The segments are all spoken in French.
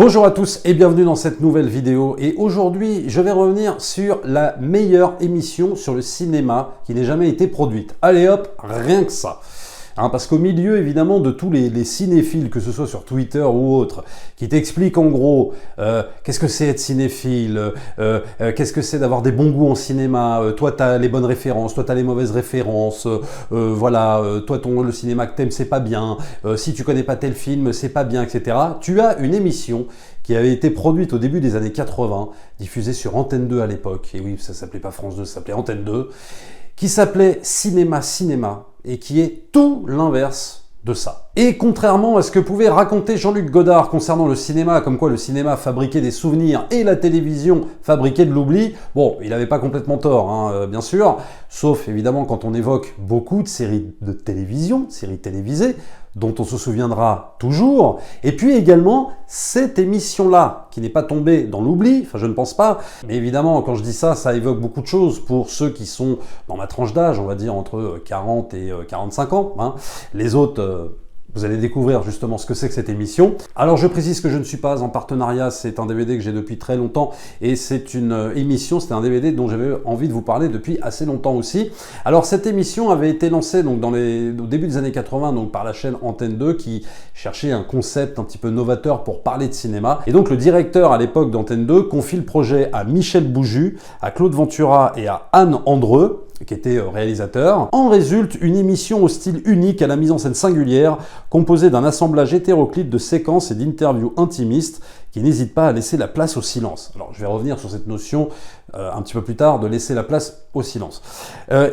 Bonjour à tous et bienvenue dans cette nouvelle vidéo. Et aujourd'hui, je vais revenir sur la meilleure émission sur le cinéma qui n'ait jamais été produite. Allez hop, rien que ça. Parce qu'au milieu, évidemment, de tous les cinéphiles, que ce soit sur Twitter ou autre, qui t'expliquent en gros qu'est-ce que c'est être cinéphile, qu'est-ce que c'est d'avoir des bons goûts en cinéma, toi t'as les bonnes références, toi t'as les mauvaises références, toi le cinéma que t'aimes c'est pas bien, si tu connais pas tel film c'est pas bien, etc. Tu as une émission qui avait été produite au début des années 80, diffusée sur Antenne 2 à l'époque, et oui, ça s'appelait pas France 2, ça s'appelait Antenne 2, qui s'appelait Cinéma, et qui est tout l'inverse de ça. Et contrairement à ce que pouvait raconter Jean-Luc Godard concernant le cinéma, comme quoi le cinéma fabriquait des souvenirs et la télévision fabriquait de l'oubli, bon, il n'avait pas complètement tort, bien sûr, sauf évidemment quand on évoque beaucoup de séries de télévision, séries télévisées, dont on se souviendra toujours, et puis également cette émission-là, qui n'est pas tombée dans l'oubli, enfin je ne pense pas, mais évidemment quand je dis ça, ça évoque beaucoup de choses pour ceux qui sont dans ma tranche d'âge, on va dire entre 40 et 45 ans, les autres... Vous allez découvrir justement ce que c'est que cette émission. Alors je précise que je ne suis pas en partenariat, c'est un DVD que j'ai depuis très longtemps et c'est une émission, c'est un DVD dont j'avais envie de vous parler depuis assez longtemps aussi. Alors cette émission avait été lancée donc au début des années 80 donc par la chaîne Antenne 2 qui cherchait un concept un petit peu novateur pour parler de cinéma. Et donc le directeur à l'époque d'Antenne 2 confie le projet à Michel Bouju, à Claude Ventura et à Anne Andreu, qui était réalisateur. En résulte une émission au style unique à la mise en scène singulière, composée d'un assemblage hétéroclite de séquences et d'interviews intimistes qui n'hésitent pas à laisser la place au silence. Alors je vais revenir sur cette notion un petit peu plus tard de laisser la place au silence.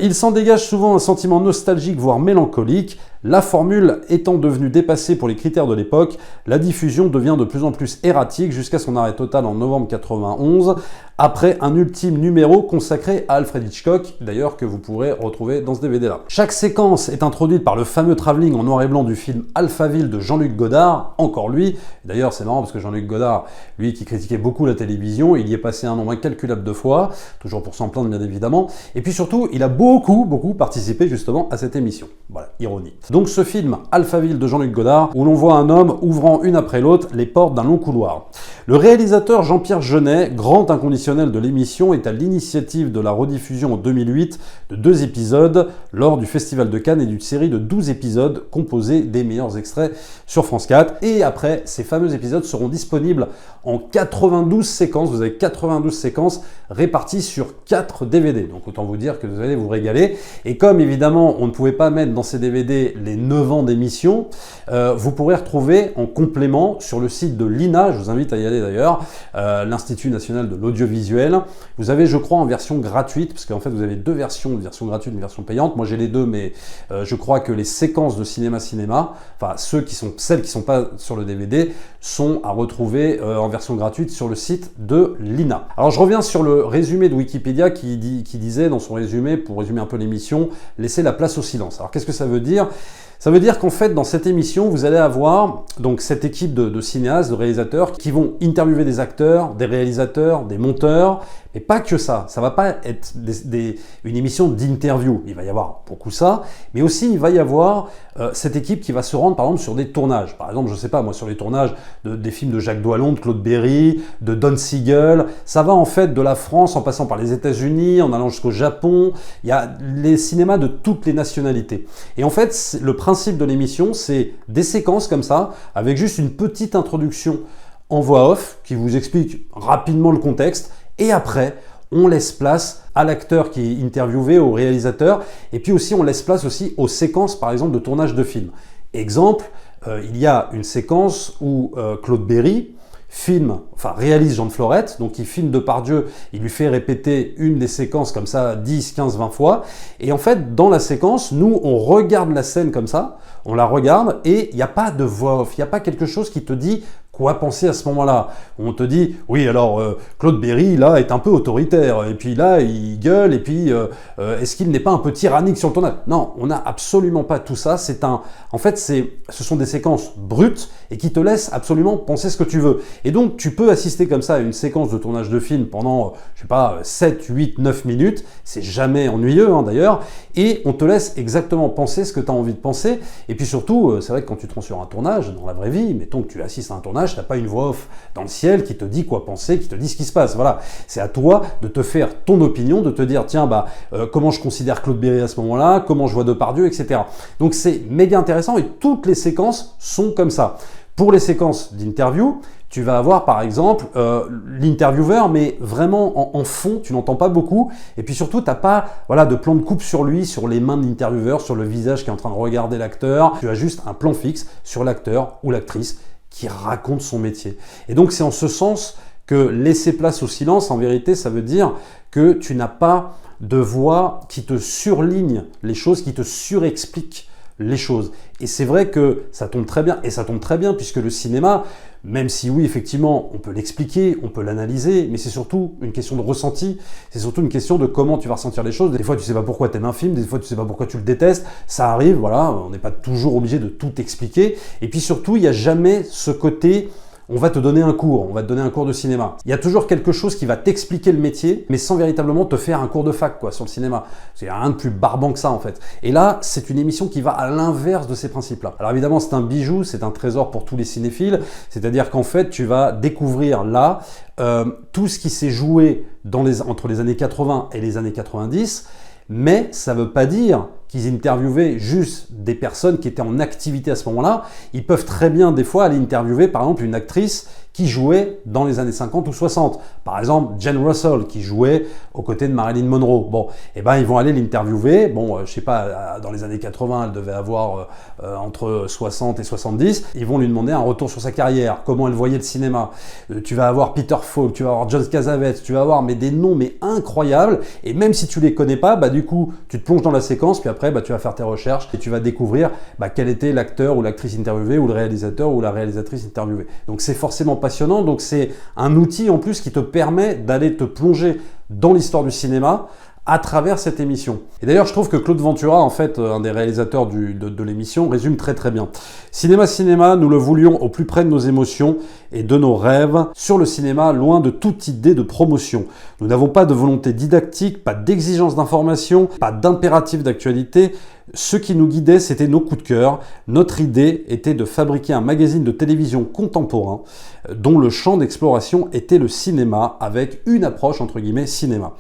Il s'en dégage souvent un sentiment nostalgique voire mélancolique. La formule étant devenue dépassée pour les critères de l'époque, la diffusion devient de plus en plus erratique jusqu'à son arrêt total en novembre 91, après un ultime numéro consacré à Alfred Hitchcock, d'ailleurs que vous pourrez retrouver dans ce DVD-là. Chaque séquence est introduite par le fameux travelling en noir et blanc du film Alphaville de Jean-Luc Godard, encore lui. D'ailleurs c'est marrant parce que Jean-Luc Godard, lui qui critiquait beaucoup la télévision, il y est passé un nombre incalculable de fois, toujours pour s'en plaindre bien évidemment, et puis surtout il a beaucoup participé justement à cette émission. Voilà, ironie. Donc ce film Alphaville de Jean-Luc Godard, où l'on voit un homme ouvrant une après l'autre les portes d'un long couloir. Le réalisateur Jean-Pierre Jeunet, grand inconditionnel de l'émission, est à l'initiative de la rediffusion en 2008 de 2 épisodes lors du Festival de Cannes et d'une série de 12 épisodes composés des meilleurs extraits sur France 4. Et après, ces fameux épisodes seront disponibles en 92 séquences. Vous avez 92 séquences réparties sur 4 DVD. Donc autant vous dire que vous allez vous régaler. Et comme évidemment, on ne pouvait pas mettre dans ces DVD les 9 ans d'émission, vous pourrez retrouver en complément sur le site de l'INA, je vous invite à y aller d'ailleurs, l'Institut National de l'Audiovisuel. Vous avez, je crois, en version gratuite, parce qu'en fait vous avez 2 versions, une version gratuite, une version payante. Moi j'ai les deux, mais je crois que les séquences de cinéma, enfin celles qui sont pas sur le DVD, sont à retrouver en version gratuite sur le site de l'INA. Alors je reviens sur le résumé de Wikipédia qui disait dans son résumé, pour résumer un peu l'émission, laisser la place au silence. Alors qu'est-ce que ça veut dire ? Ça veut dire qu'en fait, dans cette émission, vous allez avoir donc cette équipe de cinéastes, de réalisateurs qui vont interviewer des acteurs, des réalisateurs, des monteurs, et pas que ça. Ça va pas être une émission d'interview. Il va y avoir beaucoup ça, mais aussi il va y avoir cette équipe qui va se rendre par exemple sur des tournages. Par exemple, je sais pas moi, sur les tournages des films de Jacques Doillon, de Claude Berry, de Don Siegel. Ça va en fait de la France en passant par les États-Unis, en allant jusqu'au Japon. Il y a les cinémas de toutes les nationalités. Et en fait, le principe de l'émission, c'est des séquences comme ça, avec juste une petite introduction en voix off qui vous explique rapidement le contexte. Et après, on laisse place à l'acteur qui est interviewé, au réalisateur, et puis aussi on laisse place aussi aux séquences, par exemple, de tournage de films. Exemple, il y a une séquence où Claude Berry réalise Jean de Florette, donc il filme Depardieu, il lui fait répéter une des séquences comme ça 10, 15, 20 fois, et en fait, dans la séquence, nous, on regarde la scène comme ça, on la regarde, et il n'y a pas de voix off, il n'y a pas quelque chose qui te dit quoi penser à ce moment-là. On te dit, oui, alors Claude Berry, là, est un peu autoritaire, et puis là, il gueule, et puis est-ce qu'il n'est pas un peu tyrannique sur le tournage? Non, on n'a absolument pas tout ça. En fait, ce sont des séquences brutes et qui te laissent absolument penser ce que tu veux. Et donc, tu peux assister comme ça à une séquence de tournage de film pendant, je sais pas, 7, 8, 9 minutes. C'est jamais ennuyeux, d'ailleurs. Et on te laisse exactement penser ce que tu as envie de penser. Et puis surtout, c'est vrai que quand tu te rends sur un tournage, dans la vraie vie, mettons que tu assistes à un tournage, image, tu n'as pas une voix off dans le ciel qui te dit quoi penser, qui te dit ce qui se passe. Voilà, c'est à toi de te faire ton opinion, de te dire tiens, comment je considère Claude Berry à ce moment-là, comment je vois Depardieu, etc. Donc c'est méga intéressant et toutes les séquences sont comme ça. Pour les séquences d'interview, tu vas avoir par exemple l'intervieweur, mais vraiment en fond, tu n'entends pas beaucoup. Et puis surtout, tu n'as pas de plan de coupe sur lui, sur les mains de l'intervieweur, sur le visage qui est en train de regarder l'acteur. Tu as juste un plan fixe sur l'acteur ou l'actrice qui raconte son métier. Et donc c'est en ce sens que laisser place au silence, en vérité, ça veut dire que tu n'as pas de voix qui te surligne les choses, qui te surexplique les choses. Et c'est vrai que ça tombe très bien, et ça tombe très bien puisque le cinéma, même si oui, effectivement, on peut l'expliquer, on peut l'analyser, mais c'est surtout une question de ressenti, c'est surtout une question de comment tu vas ressentir les choses. Des fois, tu sais pas pourquoi tu aimes un film, des fois, tu sais pas pourquoi tu le détestes, ça arrive, voilà, on n'est pas toujours obligé de tout expliquer. Et puis surtout, il n'y a jamais ce côté... On va te donner un cours, on va te donner un cours de cinéma. Il y a toujours quelque chose qui va t'expliquer le métier, mais sans véritablement te faire un cours de fac sur le cinéma. Il n'y a rien de plus barbant que ça en fait. Et là, c'est une émission qui va à l'inverse de ces principes-là. Alors évidemment, c'est un bijou, c'est un trésor pour tous les cinéphiles, c'est-à-dire qu'en fait, tu vas découvrir là tout ce qui s'est joué entre les années 80 et les années 90, mais ça ne veut pas dire qu'ils interviewaient juste des personnes qui étaient en activité à ce moment-là. Ils peuvent très bien, des fois, aller interviewer, par exemple, une actrice qui jouait dans les années 50 ou 60. Par exemple, Jane Russell, qui jouait aux côtés de Marilyn Monroe. Bon, ils vont aller l'interviewer. Bon, je sais pas, dans les années 80, elle devait avoir entre 60 et 70. Ils vont lui demander un retour sur sa carrière, comment elle voyait le cinéma. Tu vas avoir Peter Falk, tu vas avoir John Cassavetes, tu vas avoir des noms incroyables. Et même si tu les connais pas, du coup, tu te plonges dans la séquence, puis après, tu vas faire tes recherches et tu vas découvrir quel était l'acteur ou l'actrice interviewée ou le réalisateur ou la réalisatrice interviewée. Donc c'est forcément passionnant, donc c'est un outil en plus qui te permet d'aller te plonger dans l'histoire du cinéma à travers cette émission. Et d'ailleurs, je trouve que Claude Ventura, en fait, un des réalisateurs de l'émission, résume très très bien. Cinéma, nous le voulions au plus près de nos émotions et de nos rêves, sur le cinéma, loin de toute idée de promotion. Nous n'avons pas de volonté didactique, pas d'exigence d'information, pas d'impératif d'actualité. Ce qui nous guidait, c'était nos coups de cœur. Notre idée était de fabriquer un magazine de télévision contemporain dont le champ d'exploration était le cinéma, avec une approche entre guillemets cinéma.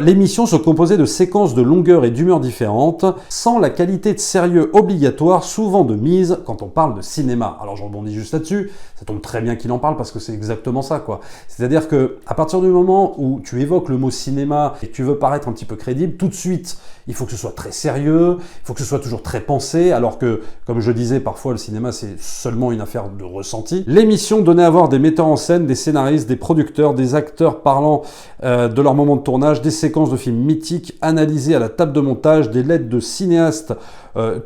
L'émission se composait de séquences de longueur et d'humeur différentes, sans la qualité de sérieux obligatoire, souvent de mise quand on parle de cinéma. Alors je rebondis juste là-dessus, ça tombe très bien qu'il en parle parce que c'est exactement ça, quoi. C'est-à-dire que à partir du moment où tu évoques le mot cinéma et que tu veux paraître un petit peu crédible, tout de suite, il faut que ce soit très sérieux, il faut que ce soit toujours très pensé, alors que, comme je disais, parfois le cinéma c'est seulement une affaire de ressenti. L'émission donnait à voir des metteurs en scène, des scénaristes, des producteurs, des acteurs parlant de leur moment de tournage, des séquences de films mythiques analysées à la table de montage, des lettres de cinéastes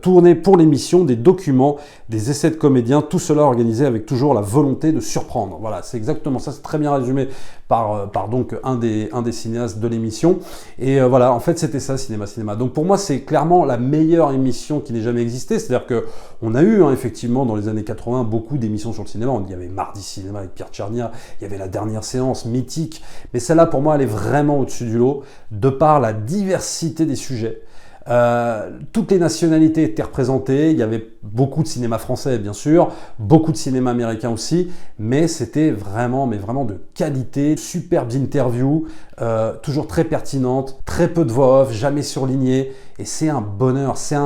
tournées pour l'émission, des documents, des essais de comédiens, tout cela organisé avec toujours la volonté de surprendre. Voilà, c'est exactement ça, c'est très bien résumé par donc un des cinéastes de l'émission. Et voilà, en fait c'était ça, cinéma. Donc pour moi c'est clairement la meilleure émission qui n'ait jamais existé, c'est-à-dire que on a eu effectivement dans les années 80 beaucoup d'émissions sur le cinéma. Il y avait Mardi Cinéma avec Pierre Tchernia, il y avait La Dernière Séance, mythique, mais celle-là pour moi elle est vraiment au-dessus du lot, de par la diversité des sujets. Toutes les nationalités étaient représentées, il y avait beaucoup de cinéma français bien sûr, beaucoup de cinéma américain aussi, mais c'était vraiment de qualité, superbes interviews, toujours très pertinentes, très peu de voix off, jamais surlignées, et c'est un bonheur, c'est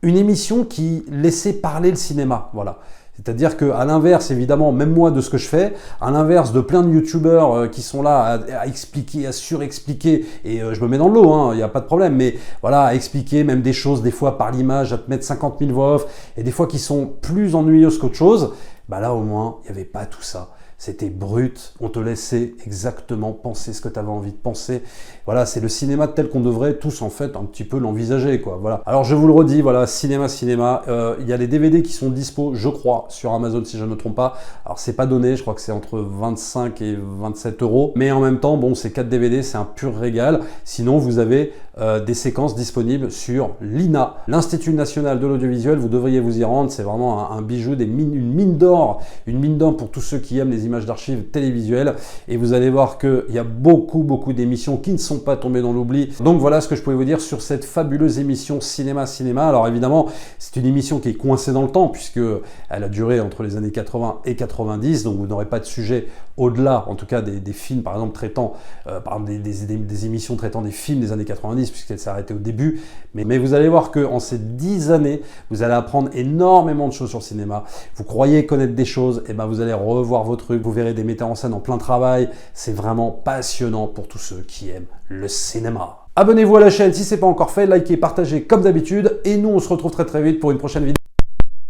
une émission qui laissait parler le cinéma, voilà. C'est-à-dire qu'à l'inverse, évidemment, même moi de ce que je fais, à l'inverse de plein de youtubeurs qui sont là à expliquer, à surexpliquer, et je me mets dans le lot, il n'y a pas de problème, mais voilà, à expliquer même des choses, des fois par l'image, à te mettre 50 000 voix off, et des fois qui sont plus ennuyeuses qu'autre chose, là au moins, il n'y avait pas tout ça. C'était brut, on te laissait exactement penser ce que tu avais envie de penser. Voilà, c'est le cinéma tel qu'on devrait tous en fait un petit peu l'envisager, quoi. Voilà. Alors je vous le redis, voilà, cinéma. Il y a les DVD qui sont dispo, je crois, sur Amazon si je ne me trompe pas. Alors c'est pas donné, je crois que c'est entre 25 et 27 €. Mais en même temps, bon, c'est 4 DVD, c'est un pur régal. Sinon, vous avez des séquences disponibles sur l'INA, l'Institut National de l'Audiovisuel. Vous devriez vous y rendre, c'est vraiment un bijou, une mine d'or une mine d'or pour tous ceux qui aiment les images d'archives télévisuelles. Et vous allez voir qu'il y a beaucoup d'émissions qui ne sont pas tombées dans l'oubli. Donc voilà ce que je pouvais vous dire sur cette fabuleuse émission Cinéma. Alors évidemment, c'est une émission qui est coincée dans le temps puisque elle a duré entre les années 80 et 90. Donc vous n'aurez pas de sujet au-delà, en tout cas des films par exemple traitant, par exemple des émissions traitant des films des années 90 puisqu'elle s'est arrêtée au début. Mais vous allez voir qu'en ces 10 années, vous allez apprendre énormément de choses sur le cinéma. Vous croyez connaître des choses, et ben vous allez revoir vos trucs, vous verrez des metteurs en scène en plein travail. C'est vraiment passionnant pour tous ceux qui aiment le cinéma. Abonnez-vous à la chaîne si ce n'est pas encore fait, likez, partagez comme d'habitude, et nous on se retrouve très vite pour une prochaine vidéo.